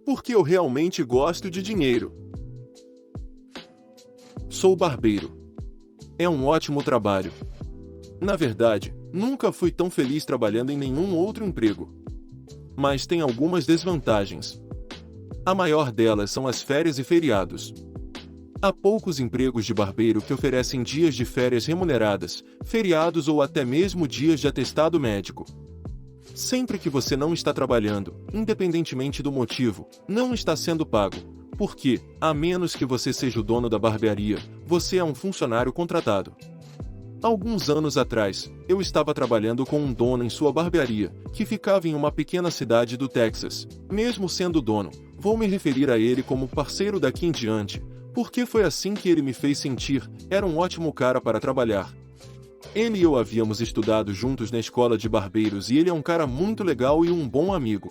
Porque eu realmente gosto de dinheiro. Sou barbeiro. É um ótimo trabalho. Na verdade, nunca fui tão feliz trabalhando em nenhum outro emprego. Mas tem algumas desvantagens. A maior delas são as férias e feriados. Há poucos empregos de barbeiro que oferecem dias de férias remuneradas, feriados ou até mesmo dias de atestado médico. Sempre que você não está trabalhando, independentemente do motivo, não está sendo pago, porque, a menos que você seja o dono da barbearia, você é um funcionário contratado. Alguns anos atrás, eu estava trabalhando com um dono em sua barbearia, que ficava em uma pequena cidade do Texas. Mesmo sendo dono, vou me referir a ele como parceiro daqui em diante, porque foi assim que ele me fez sentir. Era um ótimo cara para trabalhar. Ele e eu havíamos estudado juntos na escola de barbeiros e ele é um cara muito legal e um bom amigo.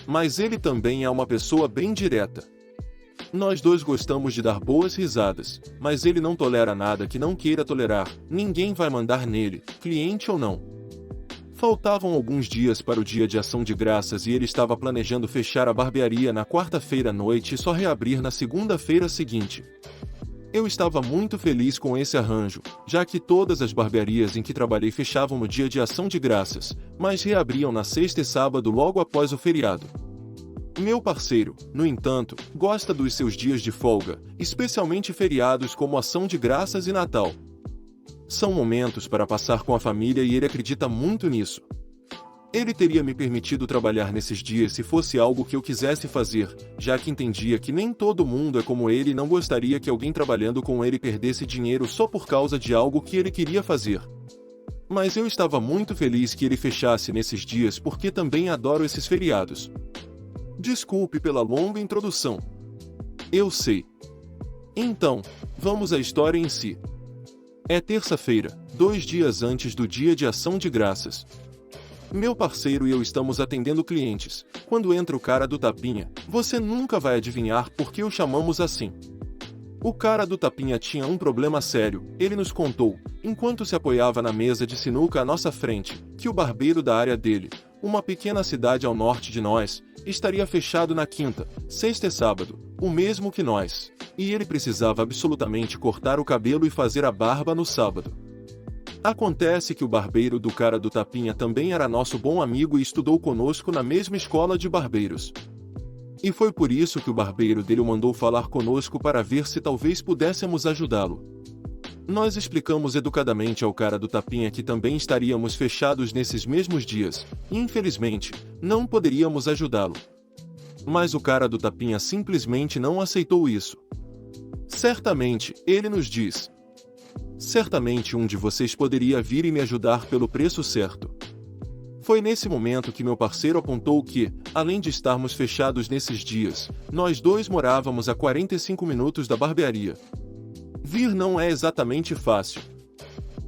Mas ele também é uma pessoa bem direta. Nós dois gostamos de dar boas risadas, mas ele não tolera nada que não queira tolerar. Ninguém vai mandar nele, cliente ou não. Faltavam alguns dias para o dia de ação de graças e ele estava planejando fechar a barbearia na quarta-feira à noite e só reabrir na segunda-feira seguinte. Eu estava muito feliz com esse arranjo, já que todas as barbearias em que trabalhei fechavam no dia de ação de graças, mas reabriam na sexta e sábado logo após o feriado. Meu parceiro, no entanto, gosta dos seus dias de folga, especialmente feriados como Ação de Graças e Natal. São momentos para passar com a família e ele acredita muito nisso. Ele teria me permitido trabalhar nesses dias se fosse algo que eu quisesse fazer, já que entendia que nem todo mundo é como ele e não gostaria que alguém trabalhando com ele perdesse dinheiro só por causa de algo que ele queria fazer. Mas eu estava muito feliz que ele fechasse nesses dias porque também adoro esses feriados. Desculpe pela longa introdução. Eu sei. Então, vamos à história em si. É terça-feira, 2 dias antes do dia de ação de graças. Meu parceiro e eu estamos atendendo clientes. Quando entra o cara do tapinha, você nunca vai adivinhar por que o chamamos assim. O cara do tapinha tinha um problema sério, ele nos contou, enquanto se apoiava na mesa de sinuca à nossa frente, que o barbeiro da área dele, uma pequena cidade ao norte de nós, estaria fechado na quinta, sexta e sábado, o mesmo que nós, e ele precisava absolutamente cortar o cabelo e fazer a barba no sábado. Acontece que o barbeiro do cara do tapinha também era nosso bom amigo e estudou conosco na mesma escola de barbeiros. E foi por isso que o barbeiro dele o mandou falar conosco para ver se talvez pudéssemos ajudá-lo. Nós explicamos educadamente ao cara do tapinha que também estaríamos fechados nesses mesmos dias, e infelizmente, não poderíamos ajudá-lo. Mas o cara do tapinha simplesmente não aceitou isso. Certamente, ele nos diz: certamente um de vocês poderia vir e me ajudar pelo preço certo. Foi nesse momento que meu parceiro apontou que, além de estarmos fechados nesses dias, nós dois morávamos a 45 minutos da barbearia. Vir não é exatamente fácil.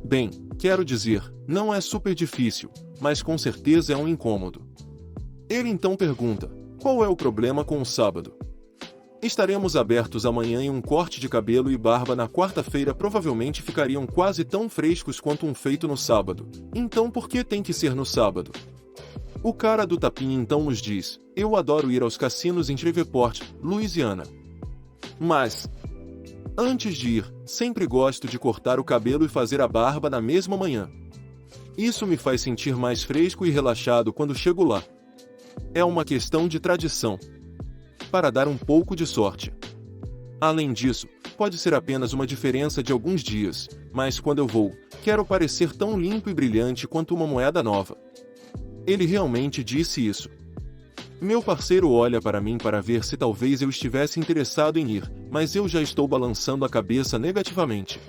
Bem, quero dizer, não é super difícil, mas com certeza é um incômodo. Ele então pergunta: qual é o problema com o sábado? Estaremos abertos amanhã e um corte de cabelo e barba na quarta-feira provavelmente ficariam quase tão frescos quanto um feito no sábado, então por que tem que ser no sábado? O cara do tapinha então nos diz: eu adoro ir aos cassinos em Shreveport, Louisiana. Mas, antes de ir, sempre gosto de cortar o cabelo e fazer a barba na mesma manhã. Isso me faz sentir mais fresco e relaxado quando chego lá. É uma questão de tradição. Para dar um pouco de sorte. Além disso, pode ser apenas uma diferença de alguns dias, mas quando eu vou, quero parecer tão limpo e brilhante quanto uma moeda nova. Ele realmente disse isso. Meu parceiro olha para mim para ver se talvez eu estivesse interessado em ir, mas eu já estou balançando a cabeça negativamente.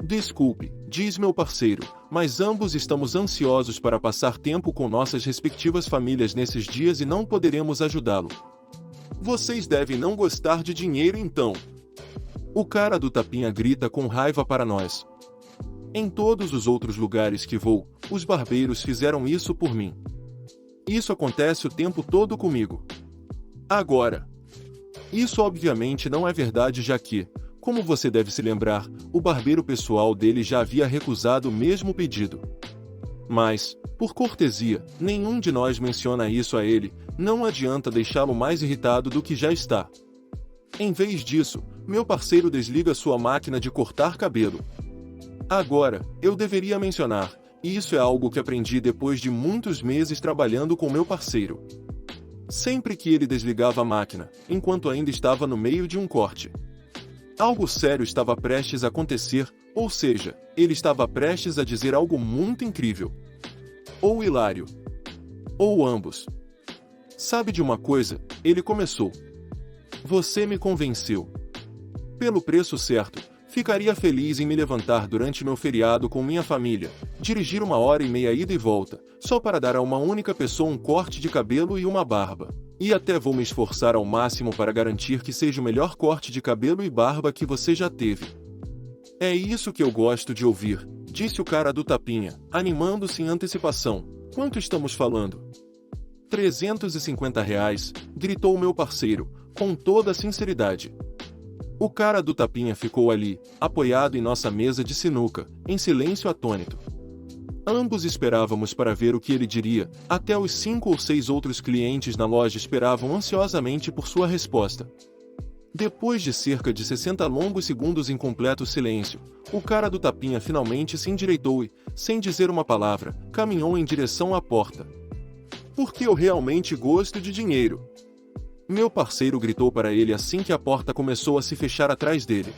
Desculpe, diz meu parceiro, mas ambos estamos ansiosos para passar tempo com nossas respectivas famílias nesses dias e não poderemos ajudá-lo. Vocês devem não gostar de dinheiro então. O cara do tapinha grita com raiva para nós. Em todos os outros lugares que vou, os barbeiros fizeram isso por mim. Isso acontece o tempo todo comigo. Agora, isso obviamente não é verdade, já que, como você deve se lembrar, o barbeiro pessoal dele já havia recusado o mesmo pedido. Mas, por cortesia, nenhum de nós menciona isso a ele, não adianta deixá-lo mais irritado do que já está. Em vez disso, meu parceiro desliga sua máquina de cortar cabelo. Agora, eu deveria mencionar, e isso é algo que aprendi depois de muitos meses trabalhando com meu parceiro. Sempre que ele desligava a máquina, enquanto ainda estava no meio de um corte, algo sério estava prestes a acontecer, ou seja, ele estava prestes a dizer algo muito incrível. Ou hilário. Ou ambos. Sabe de uma coisa? Ele começou. Você me convenceu. Pelo preço certo, ficaria feliz em me levantar durante meu feriado com minha família, dirigir 1h30 ida e volta, só para dar a uma única pessoa um corte de cabelo e uma barba. E até vou me esforçar ao máximo para garantir que seja o melhor corte de cabelo e barba que você já teve. É isso que eu gosto de ouvir, disse o cara do tapinha, animando-se em antecipação. Quanto estamos falando? R$ 350, gritou o meu parceiro, com toda a sinceridade. O cara do tapinha ficou ali, apoiado em nossa mesa de sinuca, em silêncio atônito. Ambos esperávamos para ver o que ele diria, até os 5 ou 6 outros clientes na loja esperavam ansiosamente por sua resposta. Depois de cerca de 60 longos segundos em completo silêncio, o cara do tapinha finalmente se endireitou e, sem dizer uma palavra, caminhou em direção à porta. Porque eu realmente gosto de dinheiro. Meu parceiro gritou para ele assim que a porta começou a se fechar atrás dele.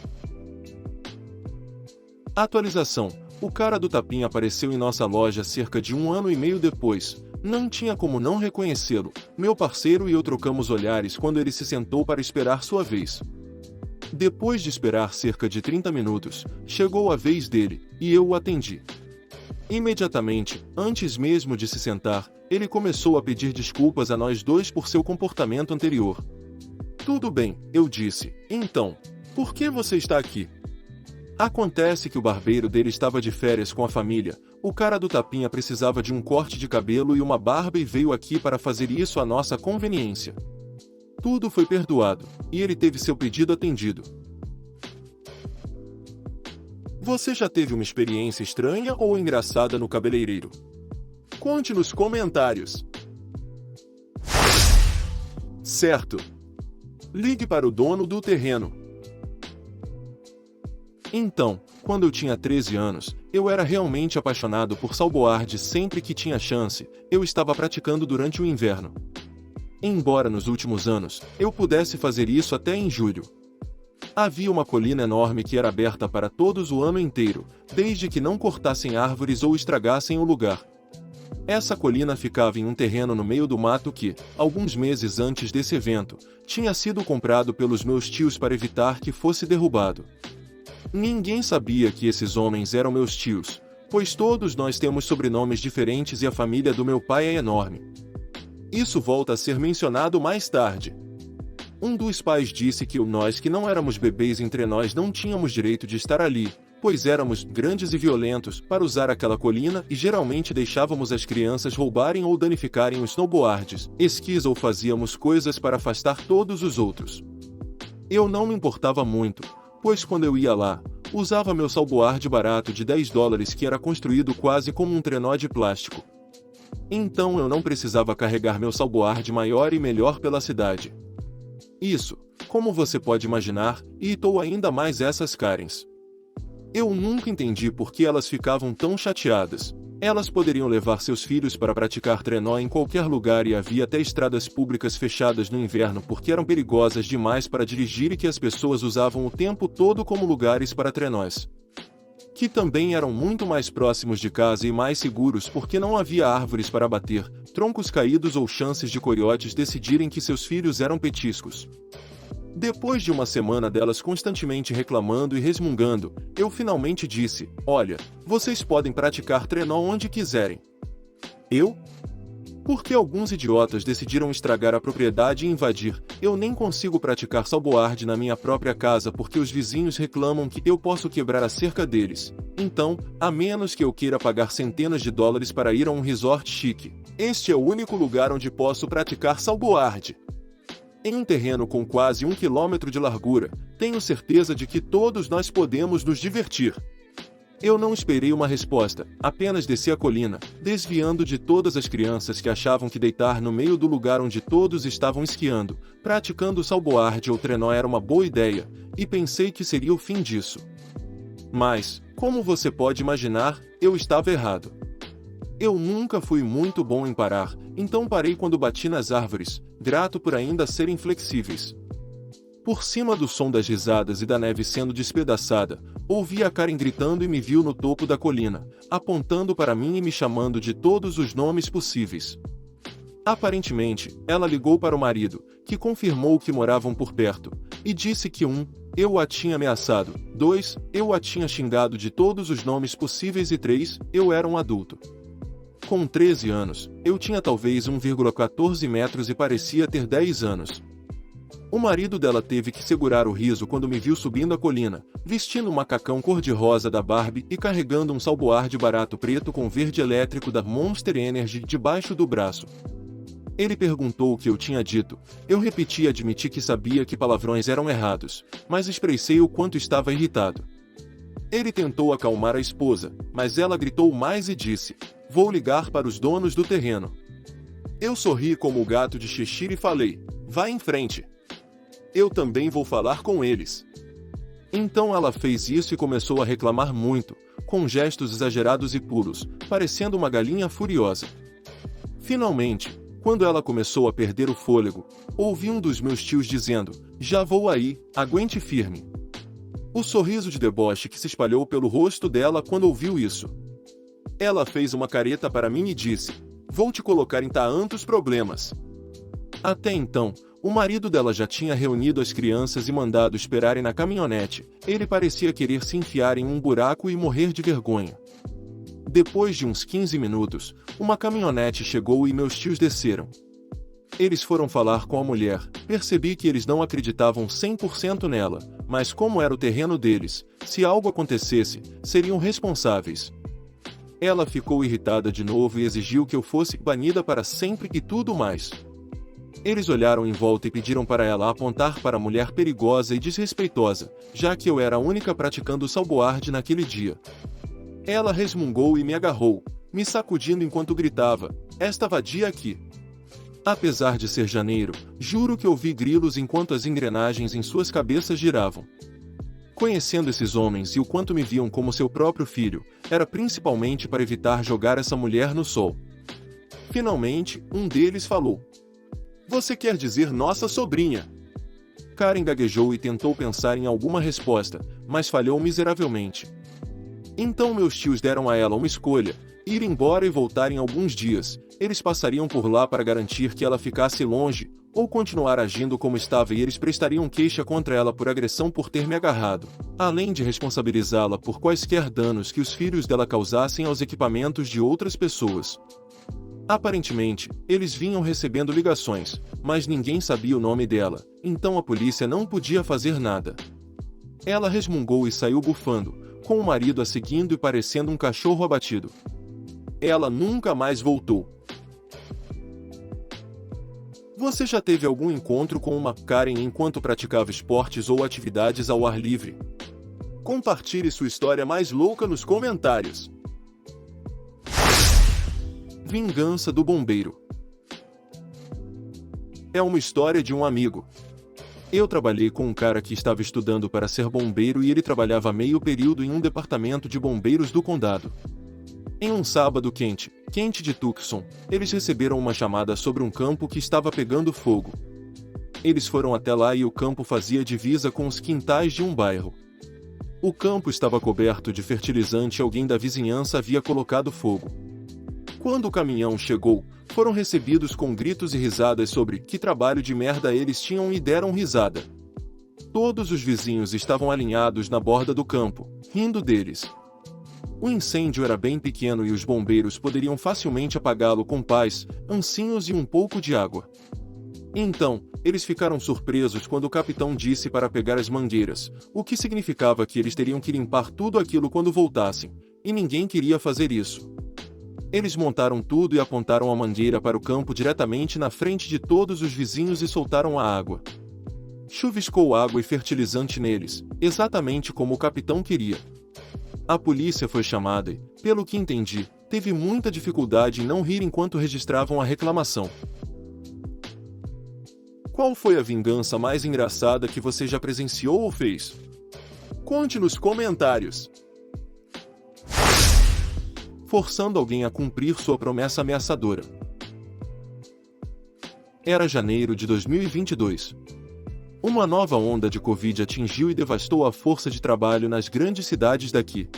Atualização: o cara do tapinha apareceu em nossa loja cerca de 1 ano e meio depois. Não tinha como não reconhecê-lo. Meu parceiro e eu trocamos olhares quando ele se sentou para esperar sua vez. Depois de esperar cerca de 30 minutos, chegou a vez dele, e eu o atendi. Imediatamente, antes mesmo de se sentar, ele começou a pedir desculpas a nós dois por seu comportamento anterior. Tudo bem, eu disse. Então, por que você está aqui? Acontece que o barbeiro dele estava de férias com a família, o cara do tapinha precisava de um corte de cabelo e uma barba e veio aqui para fazer isso à nossa conveniência. Tudo foi perdoado, e ele teve seu pedido atendido. Você já teve uma experiência estranha ou engraçada no cabeleireiro? Conte nos comentários. Certo. Ligue para o dono do terreno. Então, quando eu tinha 13 anos, eu era realmente apaixonado por salboarde sempre que tinha chance, eu estava praticando durante o inverno. Embora nos últimos anos, eu pudesse fazer isso até em julho. Havia uma colina enorme que era aberta para todos o ano inteiro, desde que não cortassem árvores ou estragassem o lugar. Essa colina ficava em um terreno no meio do mato que, alguns meses antes desse evento, tinha sido comprado pelos meus tios para evitar que fosse derrubado. Ninguém sabia que esses homens eram meus tios, pois todos nós temos sobrenomes diferentes e a família do meu pai é enorme. Isso volta a ser mencionado mais tarde. Um dos pais disse que nós que não éramos bebês entre nós não tínhamos direito de estar ali, pois éramos grandes e violentos para usar aquela colina e geralmente deixávamos as crianças roubarem ou danificarem os snowboards, esquis ou fazíamos coisas para afastar todos os outros. Eu não me importava muito, pois quando eu ia lá, usava meu salboard barato de $10 que era construído quase como um trenó de plástico. Então eu não precisava carregar meu salboard maior e melhor pela cidade. Isso, como você pode imaginar, irritou ainda mais essas Karens. Eu nunca entendi por que elas ficavam tão chateadas. Elas poderiam levar seus filhos para praticar trenó em qualquer lugar e havia até estradas públicas fechadas no inverno porque eram perigosas demais para dirigir e que as pessoas usavam o tempo todo como lugares para trenós. Que também eram muito mais próximos de casa e mais seguros porque não havia árvores para bater, troncos caídos ou chances de coiotes decidirem que seus filhos eram petiscos. Depois de uma semana delas constantemente reclamando e resmungando, eu finalmente disse: olha, vocês podem praticar trenó onde quiserem. Eu? Porque alguns idiotas decidiram estragar a propriedade e invadir, eu nem consigo praticar salboard na minha própria casa porque os vizinhos reclamam que eu posso quebrar a cerca deles. Então, a menos que eu queira pagar centenas de dólares para ir a um resort chique, este é o único lugar onde posso praticar salboard. Em um terreno com quase 1 quilômetro de largura, tenho certeza de que todos nós podemos nos divertir. Eu não esperei uma resposta, apenas desci a colina, desviando de todas as crianças que achavam que deitar no meio do lugar onde todos estavam esquiando, praticando salboarde ou trenó era uma boa ideia, e pensei que seria o fim disso. Mas, como você pode imaginar, eu estava errado. Eu nunca fui muito bom em parar, então parei quando bati nas árvores, grato por ainda serem flexíveis. Por cima do som das risadas e da neve sendo despedaçada, ouvi a Karen gritando e me viu no topo da colina, apontando para mim e me chamando de todos os nomes possíveis. Aparentemente, ela ligou para o marido, que confirmou que moravam por perto, e disse que 1. Eu a tinha ameaçado, 2. Eu a tinha xingado de todos os nomes possíveis e 3. Eu era um adulto. Com 13 anos, eu tinha talvez 1,14 metros e parecia ter 10 anos. O marido dela teve que segurar o riso quando me viu subindo a colina, vestindo um macacão cor-de-rosa da Barbie e carregando um salboarde barato preto com verde elétrico da Monster Energy debaixo do braço. Ele perguntou o que eu tinha dito. Eu repeti e admiti que sabia que palavrões eram errados, mas expressei o quanto estava irritado. Ele tentou acalmar a esposa, mas ela gritou mais e disse: "Vou ligar para os donos do terreno." Eu sorri como o gato de Cheshire e falei: "Vá em frente. Eu também vou falar com eles." Então ela fez isso e começou a reclamar muito, com gestos exagerados e pulos, parecendo uma galinha furiosa. Finalmente, quando ela começou a perder o fôlego, ouvi um dos meus tios dizendo: "Já vou aí, aguente firme." O sorriso de deboche que se espalhou pelo rosto dela quando ouviu isso. Ela fez uma careta para mim e disse: "Vou te colocar em tantos problemas." Até então, o marido dela já tinha reunido as crianças e mandado esperarem na caminhonete. Ele parecia querer se enfiar em um buraco e morrer de vergonha. Depois de uns 15 minutos, uma caminhonete chegou e meus tios desceram. Eles foram falar com a mulher. Percebi que eles não acreditavam 100% nela, mas como era o terreno deles, se algo acontecesse, seriam responsáveis. Ela ficou irritada de novo e exigiu que eu fosse banida para sempre e tudo mais. Eles olharam em volta e pediram para ela apontar para a mulher perigosa e desrespeitosa, já que eu era a única praticando salboarde naquele dia. Ela resmungou e me agarrou, me sacudindo enquanto gritava: "Esta vadia aqui." Apesar de ser janeiro, juro que ouvi grilos enquanto as engrenagens em suas cabeças giravam. Conhecendo esses homens e o quanto me viam como seu próprio filho, era principalmente para evitar jogar essa mulher no sol. Finalmente, um deles falou: "Você quer dizer nossa sobrinha?" Karen gaguejou e tentou pensar em alguma resposta, mas falhou miseravelmente. Então meus tios deram a ela uma escolha: ir embora e voltar em alguns dias. Eles passariam por lá para garantir que ela ficasse longe, ou continuar agindo como estava e eles prestariam queixa contra ela por agressão por ter me agarrado, além de responsabilizá-la por quaisquer danos que os filhos dela causassem aos equipamentos de outras pessoas. Aparentemente, eles vinham recebendo ligações, mas ninguém sabia o nome dela, então a polícia não podia fazer nada. Ela resmungou e saiu bufando, com o marido a seguindo e parecendo um cachorro abatido. Ela nunca mais voltou. Você já teve algum encontro com uma Karen enquanto praticava esportes ou atividades ao ar livre? Compartilhe sua história mais louca nos comentários. Vingança do bombeiro. É uma história de um amigo. Eu trabalhei com um cara que estava estudando para ser bombeiro e ele trabalhava meio período em um departamento de bombeiros do condado. Em um sábado quente de Tucson, eles receberam uma chamada sobre um campo que estava pegando fogo. Eles foram até lá e o campo fazia divisa com os quintais de um bairro. O campo estava coberto de fertilizante e alguém da vizinhança havia colocado fogo. Quando o caminhão chegou, foram recebidos com gritos e risadas sobre que trabalho de merda eles tinham e deram risada. Todos os vizinhos estavam alinhados na borda do campo, rindo deles. O incêndio era bem pequeno e os bombeiros poderiam facilmente apagá-lo com paz, ancinhos e um pouco de água. Então, eles ficaram surpresos quando o capitão disse para pegar as mangueiras, o que significava que eles teriam que limpar tudo aquilo quando voltassem, e ninguém queria fazer isso. Eles montaram tudo e apontaram a mangueira para o campo diretamente na frente de todos os vizinhos e soltaram a água. Chuviscou água e fertilizante neles, exatamente como o capitão queria. A polícia foi chamada e, pelo que entendi, teve muita dificuldade em não rir enquanto registravam a reclamação. Qual foi a vingança mais engraçada que você já presenciou ou fez? Conte nos comentários. Forçando alguém a cumprir sua promessa ameaçadora. Era janeiro de 2022. Uma nova onda de Covid atingiu e devastou a força de trabalho nas grandes cidades daqui.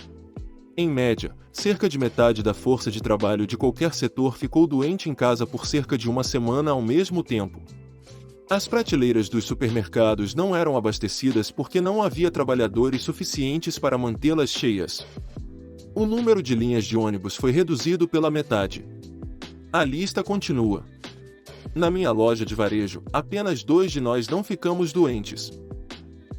Em média, cerca de metade da força de trabalho de qualquer setor ficou doente em casa por cerca de uma semana ao mesmo tempo. As prateleiras dos supermercados não eram abastecidas porque não havia trabalhadores suficientes para mantê-las cheias. O número de linhas de ônibus foi reduzido pela metade. A lista continua. Na minha loja de varejo, apenas 2 de nós não ficamos doentes.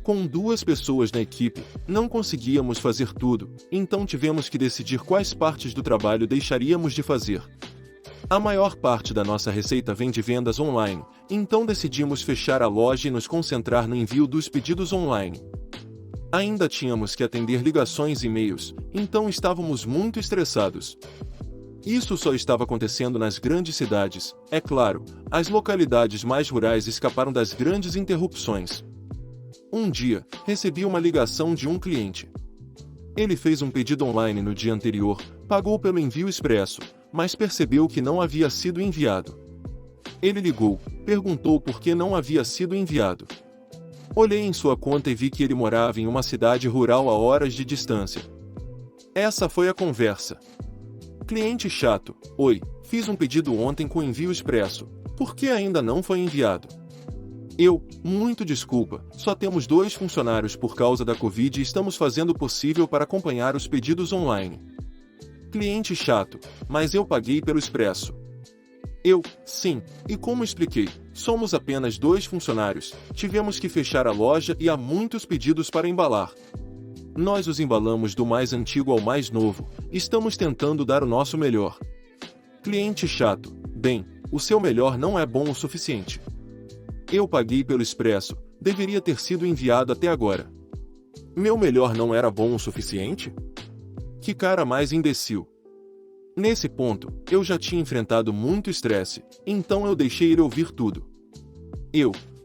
Com 2 pessoas na equipe, não conseguíamos fazer tudo, então tivemos que decidir quais partes do trabalho deixaríamos de fazer. A maior parte da nossa receita vem de vendas online, então decidimos fechar a loja e nos concentrar no envio dos pedidos online. Ainda tínhamos que atender ligações e e-mails, então estávamos muito estressados. Isso só estava acontecendo nas grandes cidades, é claro, as localidades mais rurais escaparam das grandes interrupções. Um dia, recebi uma ligação de um cliente. Ele fez um pedido online no dia anterior, pagou pelo envio expresso, mas percebeu que não havia sido enviado. Ele ligou, perguntou por que não havia sido enviado. Olhei em sua conta e vi que ele morava em uma cidade rural a horas de distância. Essa foi a conversa. Cliente chato: oi, fiz um pedido ontem com envio expresso. Por que ainda não foi enviado? Eu: muito desculpa, só temos 2 funcionários por causa da Covid e estamos fazendo o possível para acompanhar os pedidos online. Cliente chato: mas eu paguei pelo expresso. Eu: sim, e como expliquei, somos apenas 2 funcionários, tivemos que fechar a loja e há muitos pedidos para embalar. Nós os embalamos do mais antigo ao mais novo, estamos tentando dar o nosso melhor. Cliente chato: bem, o seu melhor não é bom o suficiente. Eu paguei pelo expresso, deveria ter sido enviado até agora. Meu melhor não era bom o suficiente? Que cara mais imbecil. Nesse ponto, eu já tinha enfrentado muito estresse, então eu deixei ele ouvir tudo.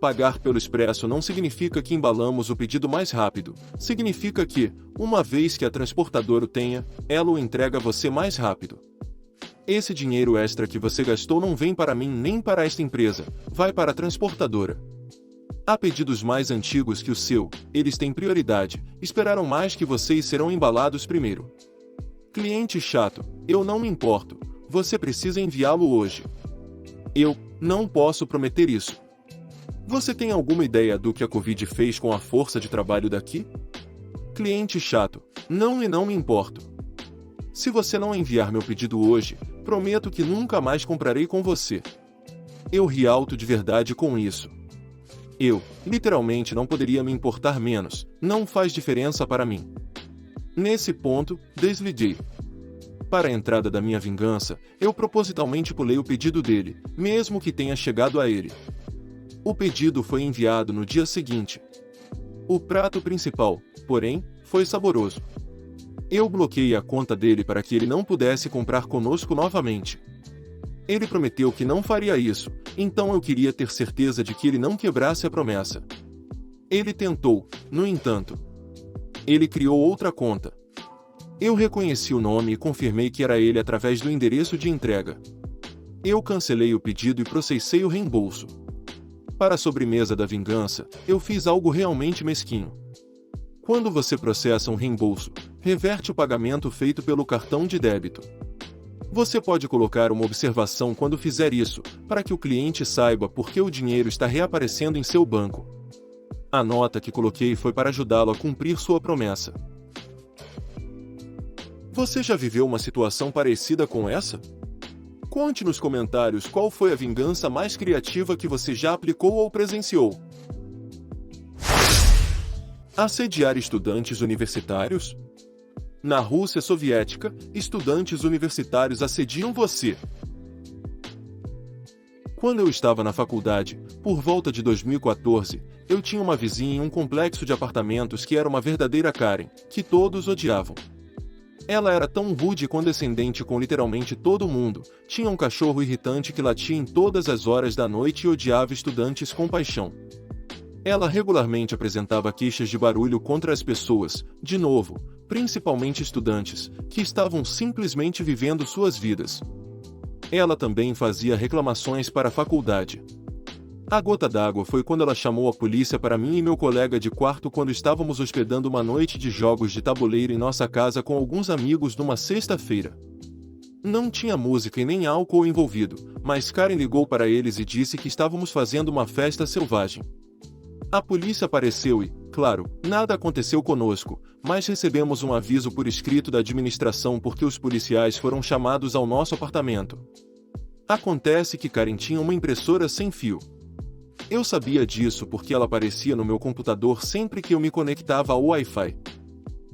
Pagar pelo expresso não significa que embalamos o pedido mais rápido, significa que, uma vez que a transportadora o tenha, ela o entrega a você mais rápido. Esse dinheiro extra que você gastou não vem para mim nem para esta empresa, vai para a transportadora. Há pedidos mais antigos que o seu, eles têm prioridade, esperaram mais que vocês serão embalados primeiro. Cliente chato: eu não me importo, você precisa enviá-lo hoje. Eu não posso prometer isso. Você tem alguma ideia do que a Covid fez com a força de trabalho daqui? Cliente chato: não e não me importo. Se você não enviar meu pedido hoje, prometo que nunca mais comprarei com você. Eu ri alto de verdade com isso. Eu, literalmente não poderia me importar menos, não faz diferença para mim. Nesse ponto, desliguei. Para a entrada da minha vingança, eu propositalmente pulei o pedido dele, mesmo que tenha chegado a ele. O pedido foi enviado no dia seguinte. O prato principal, porém, foi saboroso. Eu bloqueei a conta dele para que ele não pudesse comprar conosco novamente. Ele prometeu que não faria isso, então eu queria ter certeza de que ele não quebrasse a promessa. Ele tentou, no entanto. Ele criou outra conta. Eu reconheci o nome e confirmei que era ele através do endereço de entrega. Eu cancelei o pedido e processei o reembolso. Para a sobremesa da vingança, eu fiz algo realmente mesquinho. Quando você processa um reembolso, reverte o pagamento feito pelo cartão de débito. Você pode colocar uma observação quando fizer isso, para que o cliente saiba por que o dinheiro está reaparecendo em seu banco. A nota que coloquei foi para ajudá-lo a cumprir sua promessa. Você já viveu uma situação parecida com essa? Conte nos comentários qual foi a vingança mais criativa que você já aplicou ou presenciou. Assediar estudantes universitários? Na Rússia soviética, estudantes universitários assediam você. Quando eu estava na faculdade, por volta de 2014, eu tinha uma vizinha em um complexo de apartamentos que era uma verdadeira Karen, que todos odiavam. Ela era tão rude e condescendente com literalmente todo mundo, tinha um cachorro irritante que latia em todas as horas da noite e odiava estudantes com paixão. Ela regularmente apresentava queixas de barulho contra as pessoas, de novo, principalmente estudantes, que estavam simplesmente vivendo suas vidas. Ela também fazia reclamações para a faculdade. A gota d'água foi quando ela chamou a polícia para mim e meu colega de quarto quando estávamos hospedando uma noite de jogos de tabuleiro em nossa casa com alguns amigos numa sexta-feira. Não tinha música e nem álcool envolvido, mas Karen ligou para eles e disse que estávamos fazendo uma festa selvagem. A polícia apareceu e, claro, nada aconteceu conosco, mas recebemos um aviso por escrito da administração porque os policiais foram chamados ao nosso apartamento. Acontece que Karen tinha uma impressora sem fio. Eu sabia disso porque ela aparecia no meu computador sempre que eu me conectava ao Wi-Fi.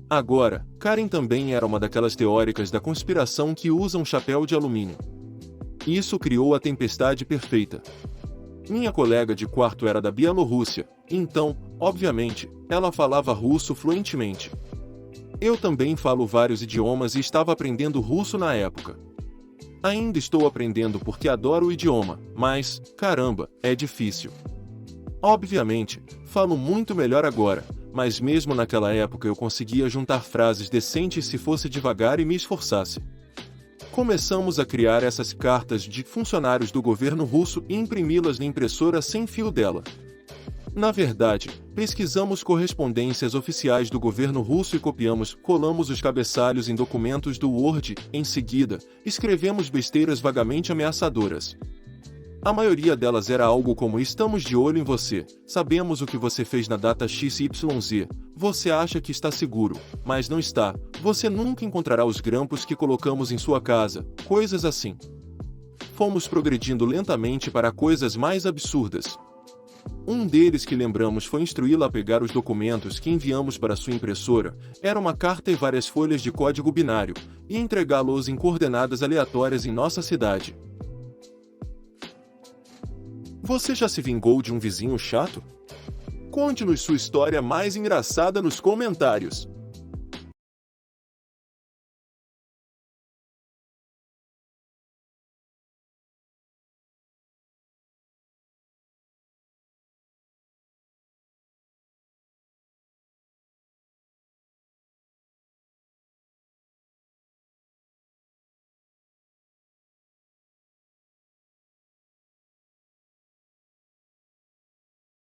Agora, Karen também era uma daquelas teóricas da conspiração que usam chapéu de alumínio. Isso criou a tempestade perfeita. Minha colega de quarto era da Bielorrússia, então, obviamente, ela falava russo fluentemente. Eu também falo vários idiomas e estava aprendendo russo na época. Ainda estou aprendendo porque adoro o idioma, mas, caramba, é difícil. Obviamente, falo muito melhor agora, mas mesmo naquela época eu conseguia juntar frases decentes se fosse devagar e me esforçasse. Começamos a criar essas cartas de funcionários do governo russo e imprimi-las na impressora sem fio dela. Na verdade, pesquisamos correspondências oficiais do governo russo e colamos os cabeçalhos em documentos do Word, em seguida, escrevemos besteiras vagamente ameaçadoras. A maioria delas era algo como: estamos de olho em você, sabemos o que você fez na data XYZ, você acha que está seguro, mas não está, você nunca encontrará os grampos que colocamos em sua casa, coisas assim. Fomos progredindo lentamente para coisas mais absurdas. Um deles que lembramos foi instruí-la a pegar os documentos que enviamos para sua impressora, era uma carta e várias folhas de código binário, e entregá-los em coordenadas aleatórias em nossa cidade. Você já se vingou de um vizinho chato? Conte-nos sua história mais engraçada nos comentários.